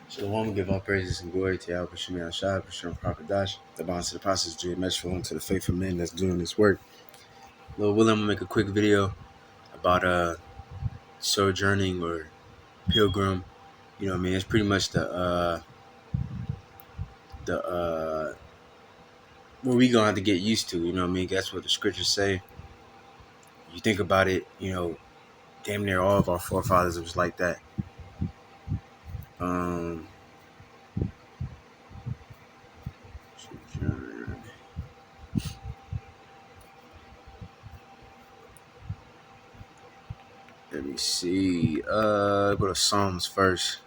Shalom, give all praises and glory to Yahweh Shemi Ashad, Bashir Prakadash, the bonds to the process, GMS for to the faithful men that's doing this work. Lord willing, I'm gonna make a quick video about sojourning or pilgrim. You know what I mean? It's pretty much the what we gonna have to get used to, you know what I mean? That's what the scriptures say. You think about it, damn near all of our forefathers was like that. Sojourn. Let me see. Go to Psalms first.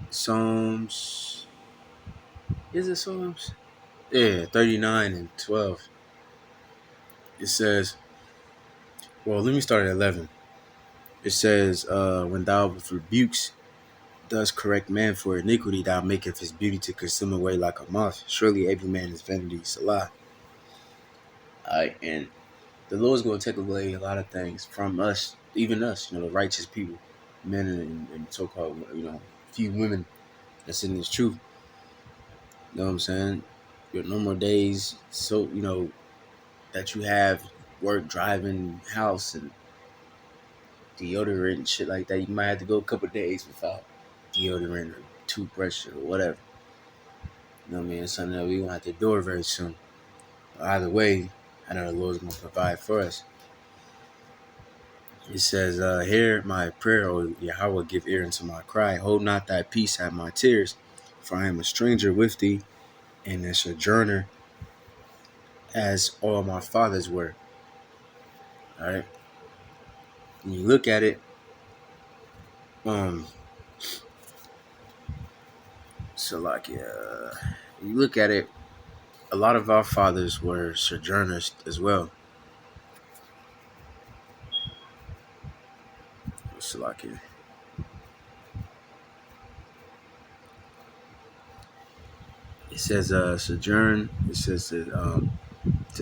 Psalms. Is it Psalms? Yeah, 39 and 12. It says, well, let me start at 11. It says, when thou rebukes, does correct man for iniquity, thou maketh his beauty to consume away like a moth. Surely every man is vanity, Salah. Alright, and the Lord's going to take away a lot of things from us, even us, the righteous people, men and so-called, few women that's in this truth. You know what I'm saying? Your normal days, so, that you have work, driving, house, and deodorant and shit like that. You might have to go a couple days without deodorant or toothbrush or whatever. You know what I mean? It's something that we gonna have to do very soon. But either way, I know the Lord's gonna provide for us. It says, hear my prayer, O Yahweh, give ear unto my cry. Hold not thy peace at my tears, for I am a stranger with thee, and a sojourner as all my fathers were. Alright. When you look at it, so like you look at it, a lot of our fathers were sojourners as well. So like it says sojourn. It says to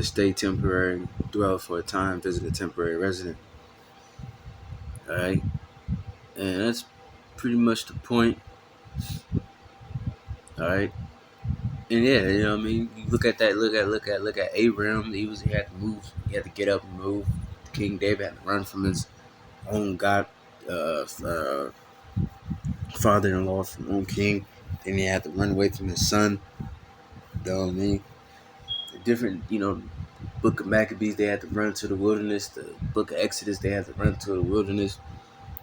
stay temporary, dwell for a time, visit a temporary resident. All right, and that's pretty much the point. All right, and yeah, you know what I mean. You look at that. Look at Abraham. He had to move. He had to get up and move. King David had to run from his own God, father-in-law, from own king. Then he had to run away from his son. You know what I mean? The different, Book of Maccabees, they had to run to the wilderness. The Book of Exodus, they had to run to the wilderness.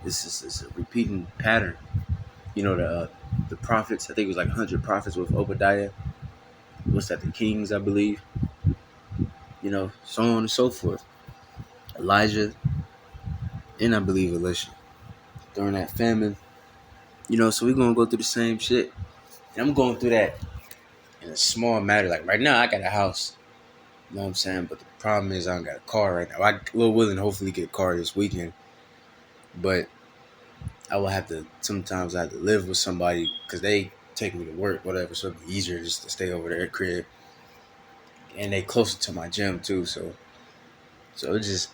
It's a repeating pattern. The prophets, I think it was like 100 prophets with Obadiah. What's that, the kings, I believe. So on and so forth. Elijah, and I believe Elisha. During that famine. So we're going to go through the same shit. And I'm going through that in a small matter. Like right now, I got a house. You know what I'm saying? But the problem is I don't got a car right now. I will willing to hopefully get a car this weekend. But I will have to, sometimes I have to live with somebody because they take me to work, whatever. So it'd be easier just to stay over there at crib. And they closer to my gym too. So it just,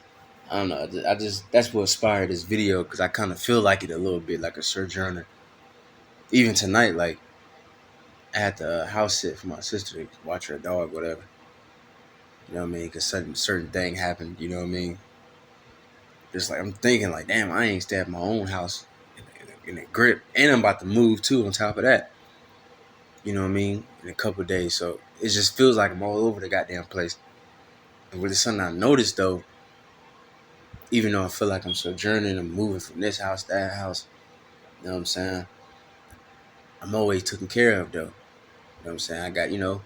I don't know. That's what inspired this video because I kind of feel like it a little bit, like a sojourner. Even tonight, like, I had to house sit for my sister to watch her dog, whatever. You know what I mean? Because certain thing happened, you know what I mean? Just like, I'm thinking like, damn, I ain't stay at my own house in a grip. And I'm about to move too on top of that. You know what I mean? In a couple of days. So it just feels like I'm all over the goddamn place. And with something I noticed though, even though I feel like I'm sojourning, I'm moving from this house to that house, you know what I'm saying? I'm always taken care of though. You know what I'm saying? I got, what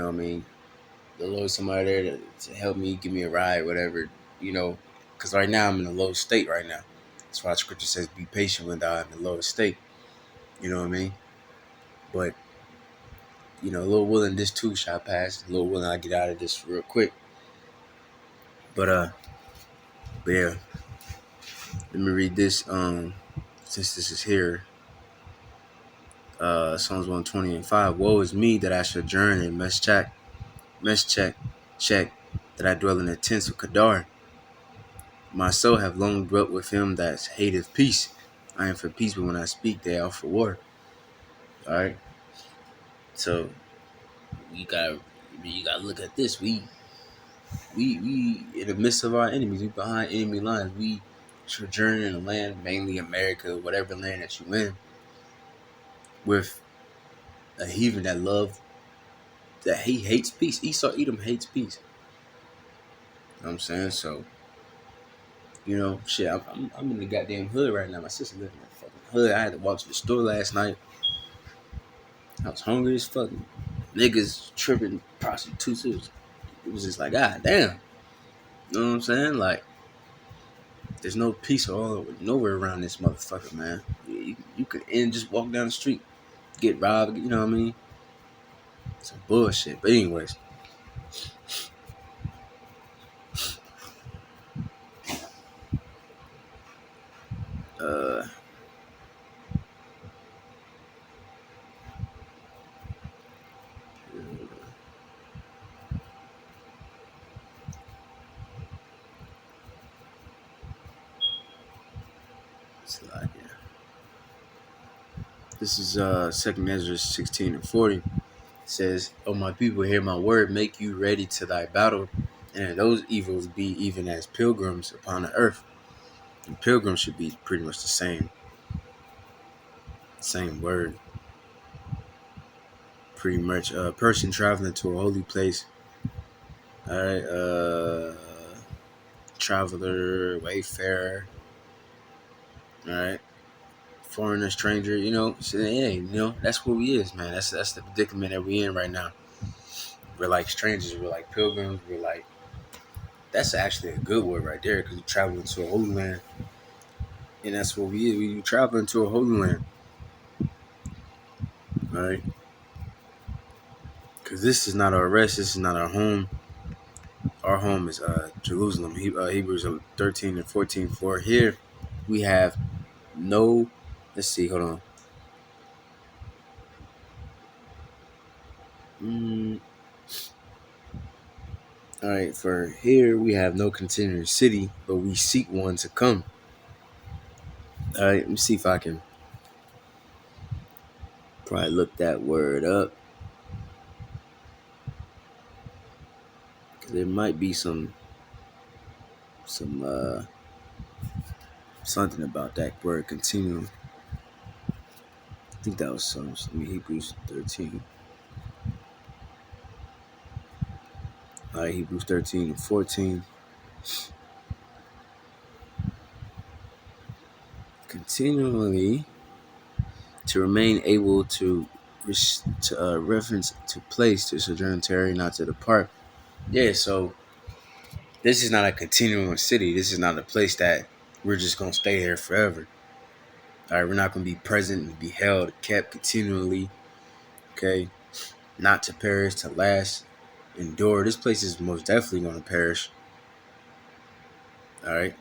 I mean? The Lord, somebody there to help me, give me a ride, whatever, because right now I'm in a low state right now. That's why the scripture says, be patient when thou art in the lowest state. You know what I mean? But, Lord willing, this too shall pass. Lord willing, I get out of this real quick. But yeah. Let me read this, since this is here. Psalms 120:5. Woe is me that I sojourn in Meshach, that I dwell in the tents of Kedar. My soul have long dwelt with him that hateth peace. I am for peace, but when I speak, they are for war. All right. So you gotta, you gotta look at this. We in the midst of our enemies. We behind enemy lines. We sojourn in a land, mainly America, whatever land that you in, with a heathen that love that he hates peace. Esau Edom hates peace. You know what I'm saying? So, shit, I'm in the goddamn hood right now. My sister living in the fucking hood. I had to walk to the store last night. I was hungry as fuck. Niggas tripping prostitutes. It was just like, God damn. You know what I'm saying? Like, there's no peace nowhere around this motherfucker, man. You could just walk down the street, get robbed. You know what I mean? Some bullshit. But anyways, uh, it's like, yeah. This is Second Ezra 16:40. It says, "O my people, hear my word. Make you ready to thy battle, and those evils be even as pilgrims upon the earth." And pilgrim should be pretty much the same word. Pretty much a person traveling to a holy place. All right, traveler, wayfarer. All right, foreigner, stranger. So, hey, that's what we is, man. That's the predicament that we in right now. We're like strangers. We're like pilgrims. We're like, that's actually a good word right there, because you're traveling to a holy land, and that's what we is. We traveling to a holy land, all right? Because this is not our rest. This is not our home. Our home is Jerusalem. Hebrews 13:14. For here we have no. Let's see. Hold on. All right. For here we have no continuing city, but we seek one to come. All right. Let me see if I can probably look that word up. There might be some something about that word continuum. I think that was some. Hebrews 13. All right, Hebrews 13:14. Continually to remain able to reference to place, to sojourn, tarry, not to depart. Yeah, so this is not a continuing city. This is not a place that we're just gonna stay here forever. All right, we're not gonna be present and be held, kept continually. Okay, not to perish, to last, endure. This place is most definitely gonna perish. All right.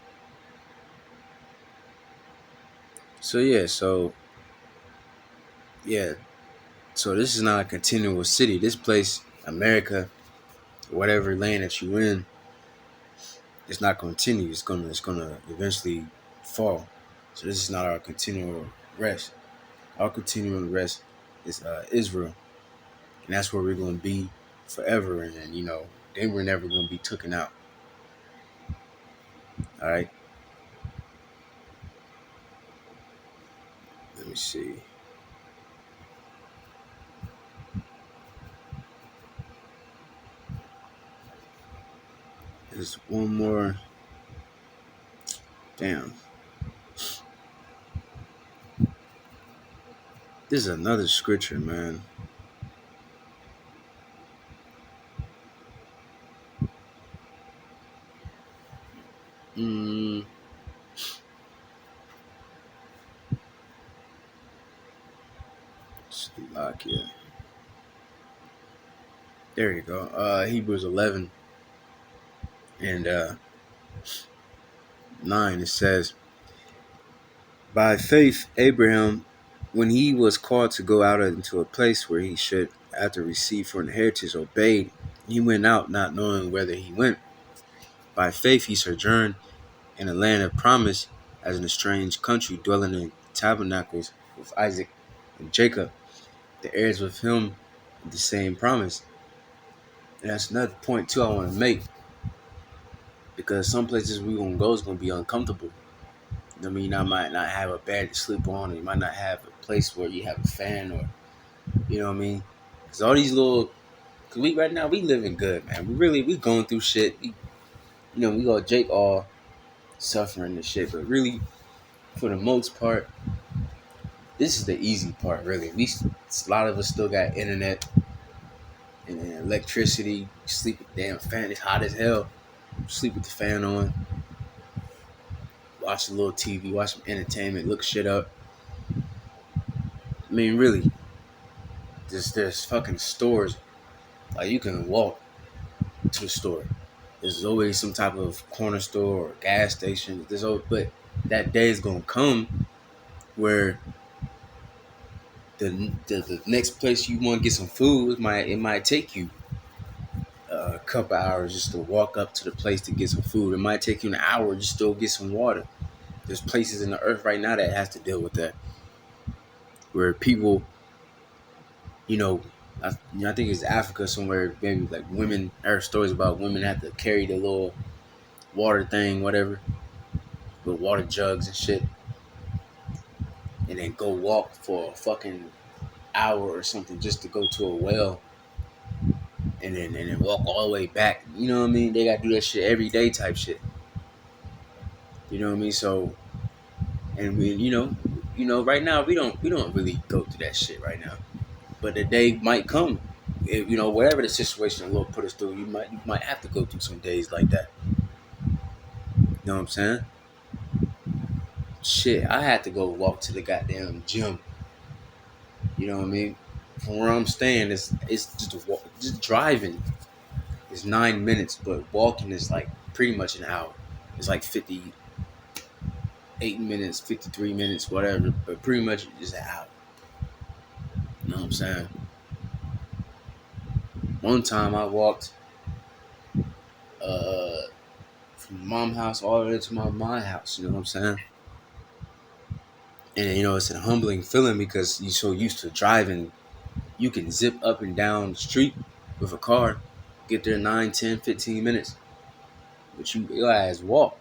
So yeah, so this is not a continual city. This place, America, whatever land that you in, it's not going to continue. It's gonna eventually fall. So this is not our continual rest. Our continual rest is Israel, and that's where we're going to be forever. And then then we're never going to be taken out. All right. Let me see. There's one more. Damn. This is another scripture, man. Mm, Slovakia. There you go. Hebrews 11 and 9. It says, "By faith, Abraham, when he was called to go out into a place where he should, after receive for inheritance, obeyed. He went out not knowing whither he went. By faith, he sojourned in a land of promise, as in a strange country, dwelling in tabernacles with Isaac and Jacob, the heirs with him of the same promise. And that's another point too I want to make, because some places we gonna go is gonna be uncomfortable. I mean, I might not have a bed to sleep on, or you might not have a place where you have a fan, or you know what I mean. Cause all these little, cause we right now we living good, man. We going through shit. We got Jake all suffering and shit, but really, for the most part, this is the easy part. Really, a lot of us still got internet and electricity. Sleep with the damn fan. It's hot as hell. Sleep with the fan on. Watch a little TV. Watch some entertainment. Look shit up. I mean, really, there's fucking stores. Like you can walk to the store. There's always some type of corner store or gas station. But that day is gonna come where the next place you want to get some food, it might take you a couple hours just to walk up to the place to get some food. It might take you an hour just to go get some water. There's places in the earth right now that has to deal with that, where people, you know, I think it's Africa somewhere. Maybe like women. I heard stories about women have to carry the little water thing, whatever, with water jugs and shit, and then go walk for a fucking hour or something just to go to a well, and then walk all the way back. You know what I mean? They gotta do that shit every day, type shit. You know what I mean? So, and right now we don't really go through that shit right now. But the day might come, whatever the situation the Lord put us through, you might have to go through some days like that. You know what I'm saying? Shit, I had to go walk to the goddamn gym. You know what I mean? From where I'm staying, it's just a walk, just driving is 9 minutes, but walking is like pretty much an hour. It's like 58 minutes, 53 minutes, whatever. But pretty much it's an hour. You know what I'm saying? One time I walked uh from mom house all the way to my house. You know what I'm saying? And it's a humbling feeling because you're so used to driving. You can zip up and down the street with a car, get there 9, 10, 15 minutes. But your ass walk.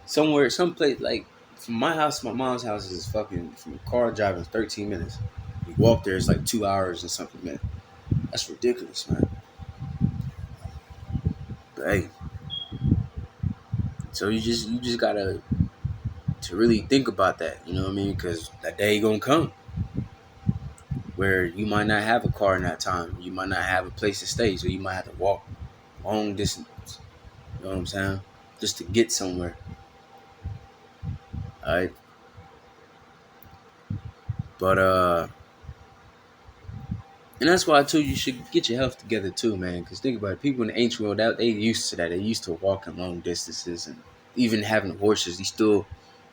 Somewhere, someplace, like from my house to my mom's house is fucking, from car driving 13 minutes. You walk there, it's like 2 hours and something, man. That's ridiculous, man. But hey, so you just gotta to really think about that, you know what I mean? Because that day gonna come where you might not have a car in that time. You might not have a place to stay, so you might have to walk long distance. You know what I'm saying? Just to get somewhere. All right. But and that's why I told you should get your health together too, man. Because think about it, people in the ancient world, they used to that. They used to walking long distances and even having horses.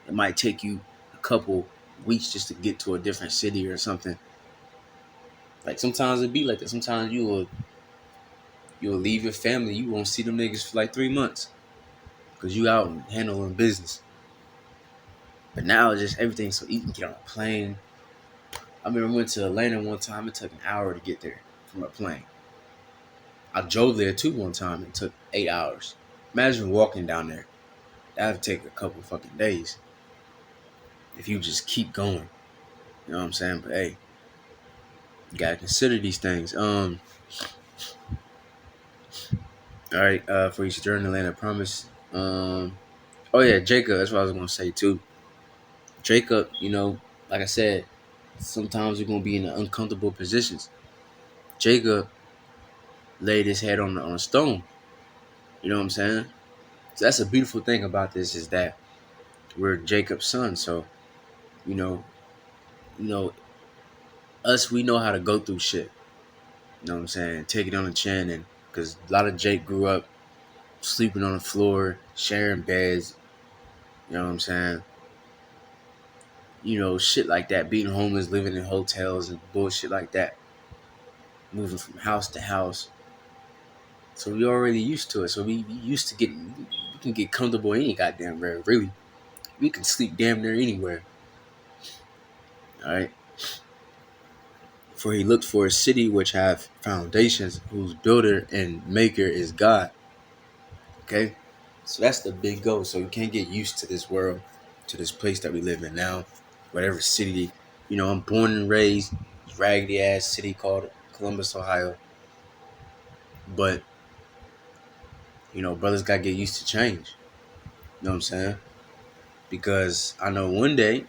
It might take you a couple weeks just to get to a different city or something. Like sometimes it be like that. Sometimes you'll leave your family. You won't see them niggas for like 3 months because you out and handling business. But now it's just everything so you can get on a plane. I remember I went to Atlanta one time. It took an hour to get there from a plane. I drove there too one time. It took 8 hours. Imagine walking down there. That would take a couple fucking days if you just keep going. You know what I'm saying? But hey, you gotta consider these things. All right. For each journey, land, I promise. Oh yeah, Jacob. That's what I was gonna say too. Jacob, like I said, sometimes you're gonna be in uncomfortable positions. Jacob laid his head on a stone. You know what I'm saying? So that's a beautiful thing about this is that we're Jacob's son. So you know, you know, us we know how to go through shit. You know what I'm saying? Take it on the chin, and because a lot of Jake grew up sleeping on the floor, sharing beds. You know what I'm saying? Shit like that, being homeless, living in hotels and bullshit like that, moving from house to house. So we already used to it. So we used to getting, can get comfortable any goddamn where, really. We can sleep damn near anywhere. Alright. For he looked for a city which hath foundations, whose builder and maker is God. Okay? So that's the big goal. So you can't get used to this world, to this place that we live in now. Whatever city, I'm born and raised, raggedy ass city called Columbus, Ohio. But, brothers gotta get used to change. You know what I'm saying? Because I know one day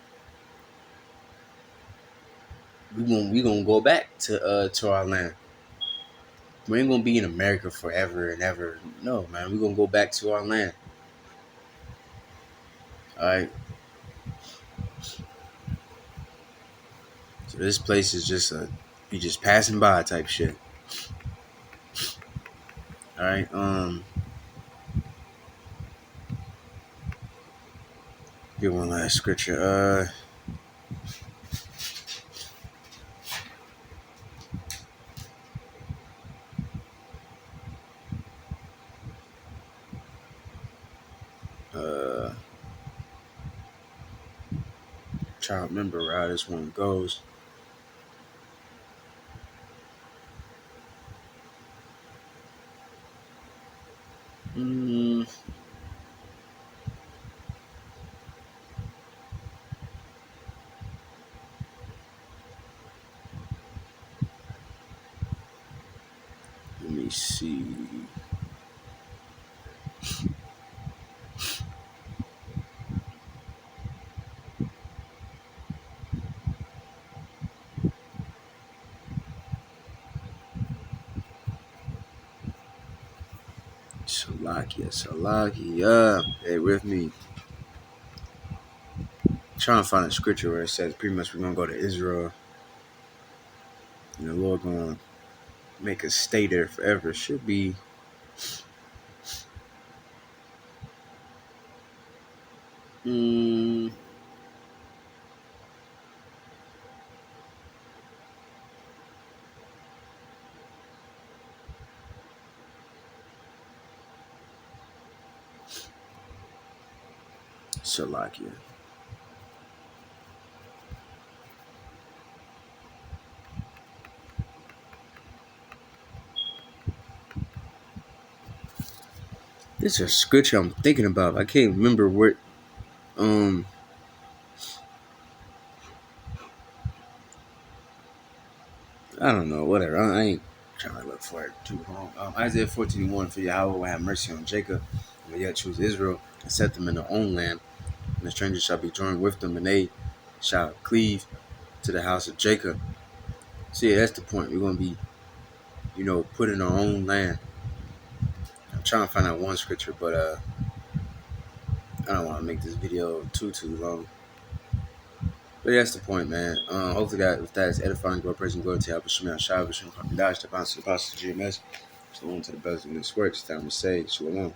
we gonna go back to our land. We ain't gonna be in America forever and ever. No, man, we gonna go back to our land. All right. So this place is just you just passing by type shit. All right. Get one last scripture. Uh. Trying to remember how this one goes. Mm, let me see. Salakia. Hey, with me. Trying to find a scripture where it says pretty much we're gonna go to Israel. And the Lord gonna make us stay there forever. Should be. Mm, Salakia. This is a scripture I'm thinking about. I can't remember what. Um, I don't know. Whatever. I ain't trying to look for it too long. Isaiah 14:1. For Yahweh will have mercy on Jacob, and will yet choose Israel, and set them in their own land. And the strangers shall be joined with them, and they shall cleave to the house of Jacob. See, yeah, that's the point. We're gonna be, put in our own land. I'm trying to find out one scripture, but I don't want to make this video too long. But yeah, that's the point, man. Hopefully that if that is edifying, glory, praise, and glory to Yahweh Shemel Shah, Vishnu Dash, the Apostle GMS. Shalom to the best in this work. It's time to say, Shalom.